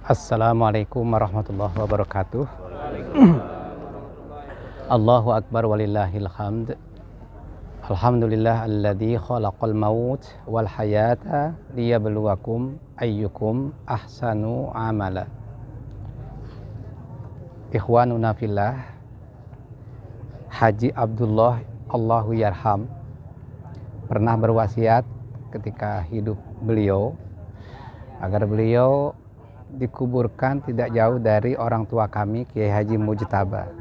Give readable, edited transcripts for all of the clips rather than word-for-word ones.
Assalamualaikum warahmatullahi wabarakatuh. Allahu akbar walillahil hamd. Alhamdulillah alladzi khalaqal maut wal hayata liyabluwakum ayyukum ahsanu amala. Ikhwanuna fillah, Haji Abdullah Allahu yarham pernah berwasiat ketika hidup beliau agar beliau dikuburkan tidak jauh dari orang tua kami, Kiai Haji Mujtaba.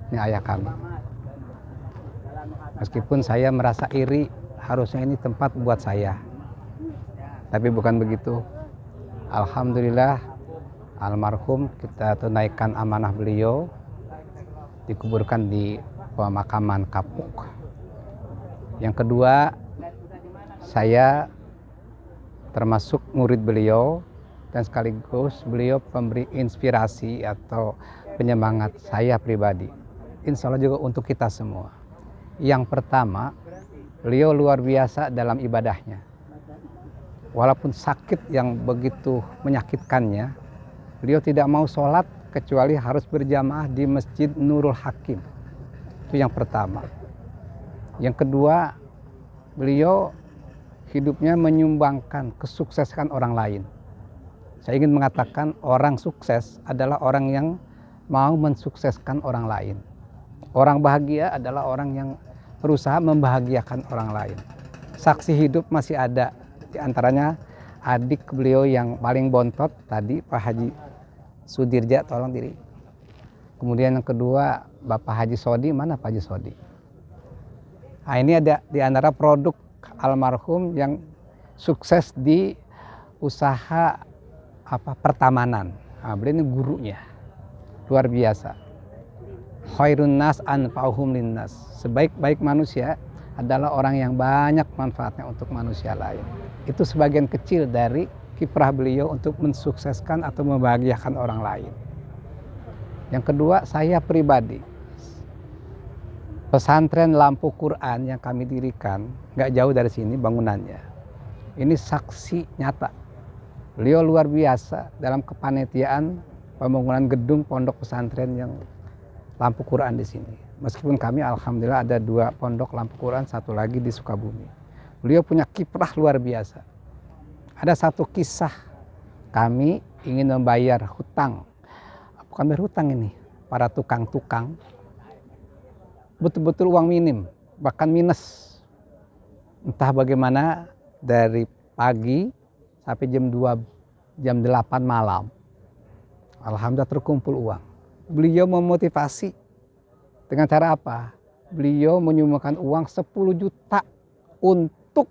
Ini ayah kami. Meskipun saya merasa iri, harusnya ini tempat buat saya, tapi bukan begitu. Alhamdulillah, almarhum kita tunaikan amanah beliau, dikuburkan di pemakaman Kapuk. Yang kedua, saya termasuk murid beliau dan sekaligus beliau pemberi inspirasi atau penyemangat saya pribadi. Insya Allah juga untuk kita semua. Yang pertama, beliau luar biasa dalam ibadahnya. Walaupun sakit yang begitu menyakitkannya, beliau tidak mau sholat kecuali harus berjamaah di Masjid Nurul Hakim. Itu yang pertama. Yang kedua, beliau hidupnya menyumbangkan kesuksesan orang lain. Saya ingin mengatakan orang sukses adalah orang yang mau mensukseskan orang lain. Orang bahagia adalah orang yang berusaha membahagiakan orang lain. Saksi hidup masih ada, di antaranya adik beliau yang paling bontot tadi, Pak Haji Sudirja, tolong diri. Kemudian yang kedua, Bapak Haji Sodi, mana Pak Haji Sodi? Nah, ini ada di antara produk almarhum yang sukses di usaha pertamanan. Nah, beliau ini gurunya luar biasa. Khairun nas anfa'uhum linnas. Sebaik-baik manusia adalah orang yang banyak manfaatnya untuk manusia lain. Itu sebagian kecil dari kiprah beliau untuk mensukseskan atau membahagiakan orang lain. Yang kedua, saya pribadi, pesantren Lampu Quran yang kami dirikan nggak jauh dari sini bangunannya. Ini saksi nyata. Beliau luar biasa dalam kepanitiaan pembangunan gedung pondok pesantren yang Lampu Quran di sini. Meskipun kami alhamdulillah ada 2 pondok Lampu Quran, satu lagi di Sukabumi. Beliau punya kiprah luar biasa. Ada satu kisah, kami ingin membayar hutang. Bukan berhutang ini, para tukang-tukang. Betul-betul uang minim, bahkan minus. Entah bagaimana dari pagi sampai jam 8 malam. Alhamdulillah terkumpul uang. Beliau memotivasi dengan cara apa? Beliau menyumbangkan uang 10 juta untuk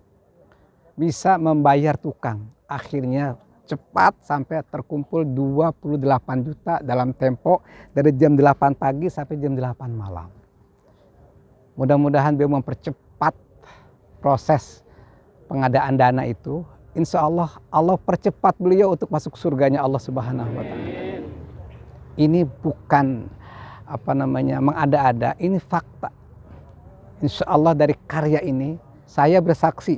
bisa membayar tukang. Akhirnya cepat sampai terkumpul 28 juta dalam tempo dari jam 8 pagi sampai jam 8 malam. Mudah-mudahan beliau mempercepat proses pengadaan dana itu. Insya Allah, Allah percepat beliau untuk masuk surganya Allah Subhanahu wa Ta'ala. Ini bukan mengada-ada, ini fakta. Insya Allah dari karya ini saya bersaksi.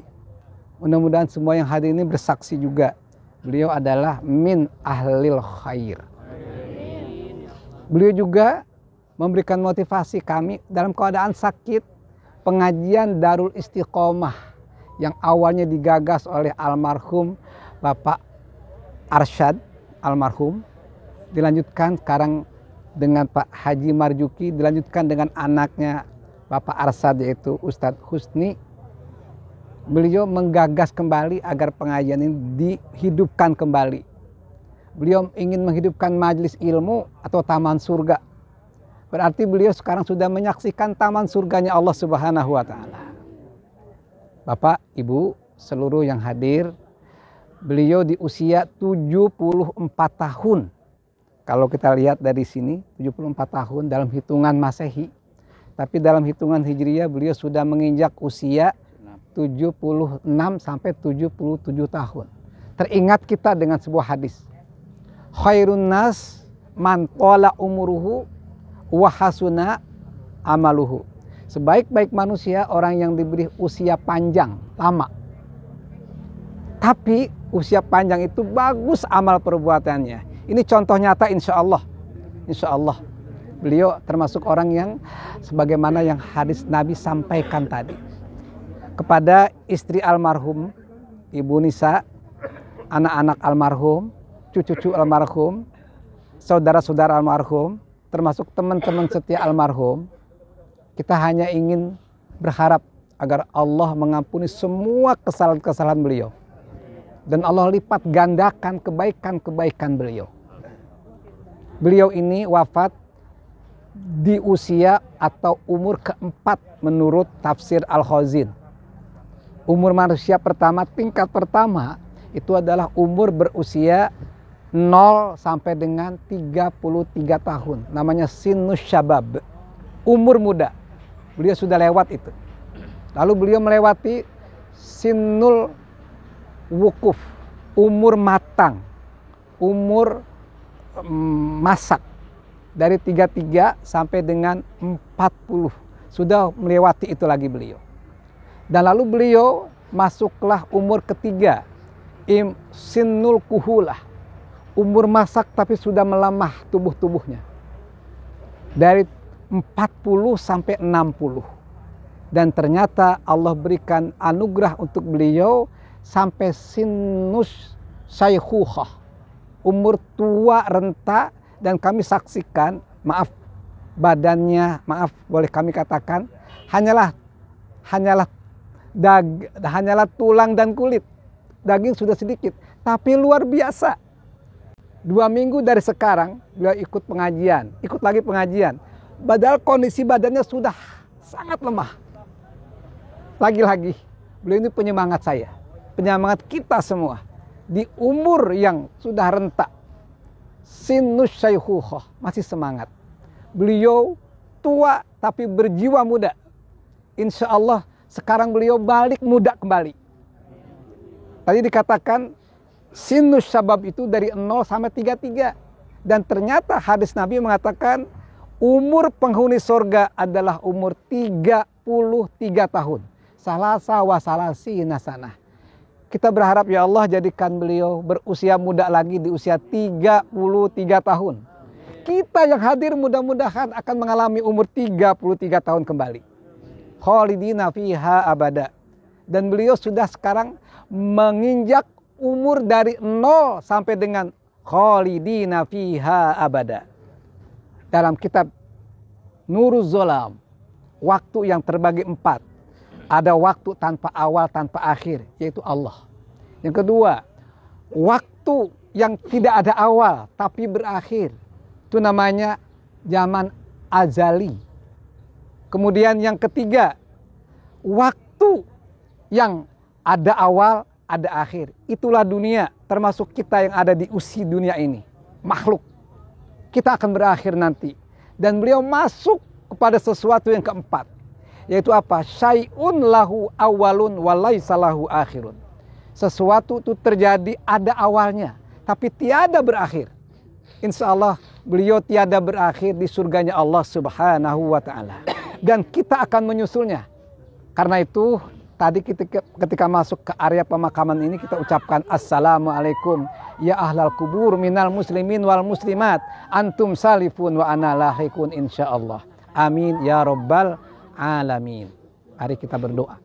Mudah-mudahan semua yang hadir ini bersaksi juga. Beliau adalah min ahlil khair. Beliau juga memberikan motivasi kami dalam keadaan sakit. Pengajian Darul Istiqomah yang awalnya digagas oleh almarhum Bapak Arsyad almarhum, dilanjutkan sekarang dengan Pak Haji Marjuki, dilanjutkan dengan anaknya Bapak Arsyad yaitu Ustadz Husni. Beliau menggagas kembali agar pengajian ini dihidupkan kembali. Beliau ingin menghidupkan majelis ilmu atau taman surga. Berarti beliau sekarang sudah menyaksikan taman surganya Allah Subhanahu wa Ta'ala. Bapak, Ibu, seluruh yang hadir, beliau di usia 74 tahun. Kalau kita lihat dari sini, 74 tahun dalam hitungan Masehi. Tapi dalam hitungan Hijriyah beliau sudah menginjak usia 76 sampai 77 tahun. Teringat kita dengan sebuah hadis. Khairun nas man tala umuruhu wa hasuna amaluhu. Sebaik-baik manusia orang yang diberi usia panjang, lama. Tapi usia panjang itu bagus amal perbuatannya. Ini contoh nyata insya Allah. Insya Allah. Beliau termasuk orang yang sebagaimana yang hadis Nabi sampaikan tadi. Kepada istri almarhum, Ibu Nisa, anak-anak almarhum, cucu-cucu almarhum, saudara-saudara almarhum, termasuk teman-teman setia almarhum, kita hanya ingin berharap agar Allah mengampuni semua kesalahan-kesalahan beliau. Dan Allah lipat gandakan kebaikan-kebaikan beliau. Beliau ini wafat di usia atau umur keempat menurut tafsir Al-Khazin. Umur manusia pertama, tingkat pertama, itu adalah umur berusia 0 sampai dengan 33 tahun. Namanya sinus syabab, umur muda. Beliau sudah lewat itu. Lalu beliau melewati sinul wukuf, umur matang, umur masak. Dari 33 sampai dengan 40. Sudah melewati itu lagi beliau. Dan lalu beliau masuklah umur ketiga, sinul kuhulah, umur masak tapi sudah melemah tubuhnya. Dari 40 sampai 60. Dan ternyata Allah berikan anugerah untuk beliau sampai sinus syaikhuhah, umur tua renta. Dan kami saksikan, maaf badannya, maaf boleh kami katakan, hanyalah tulang dan kulit. Daging sudah sedikit, tapi luar biasa. 2 minggu dari sekarang beliau ikut pengajian, ikut lagi pengajian. Padahal kondisi badannya sudah sangat lemah. Lagi-lagi beliau ini penyemangat saya, penyemangat kita semua di umur yang sudah renta. Sinus syaikhuhah, masih semangat. Beliau tua tapi berjiwa muda. Insya Allah sekarang beliau balik muda kembali. Tadi dikatakan sinus syabab itu dari 0 sampai 33. Dan ternyata hadis Nabi mengatakan umur penghuni surga adalah umur 33 tahun. Salasa wa salasina sanah. Kita berharap ya Allah jadikan beliau berusia muda lagi di usia 33 tahun. Kita yang hadir mudah-mudahan akan mengalami umur 33 tahun kembali. Khalidina fiha abada. Dan beliau sudah sekarang menginjak umur dari 0 sampai dengan khalidina fiha abada. Dalam kitab Nuruz Zolam, waktu yang terbagi 4. Ada waktu tanpa awal, tanpa akhir, yaitu Allah. Yang kedua, waktu yang tidak ada awal, tapi berakhir. Itu namanya zaman azali. Kemudian yang ketiga, waktu yang ada awal, ada akhir. Itulah dunia, termasuk kita yang ada di usi dunia ini. Makhluk. Kita akan berakhir nanti. Dan beliau masuk kepada sesuatu yang keempat. Yaitu apa? Syai'un lahu awalun walaysa lahu akhirun. Sesuatu itu terjadi ada awalnya, tapi tiada berakhir. Insya Allah beliau tiada berakhir di surganya Allah Subhanahu wa ta'ala. Dan kita akan menyusulnya. Karena itu tadi ketika masuk ke area pemakaman ini kita ucapkan Assalamualaikum ya ahlal kubur minal muslimin wal muslimat. Antum salifun wa ana lahikun insya Allah. Amin ya rabbal alamin. Mari kita berdoa.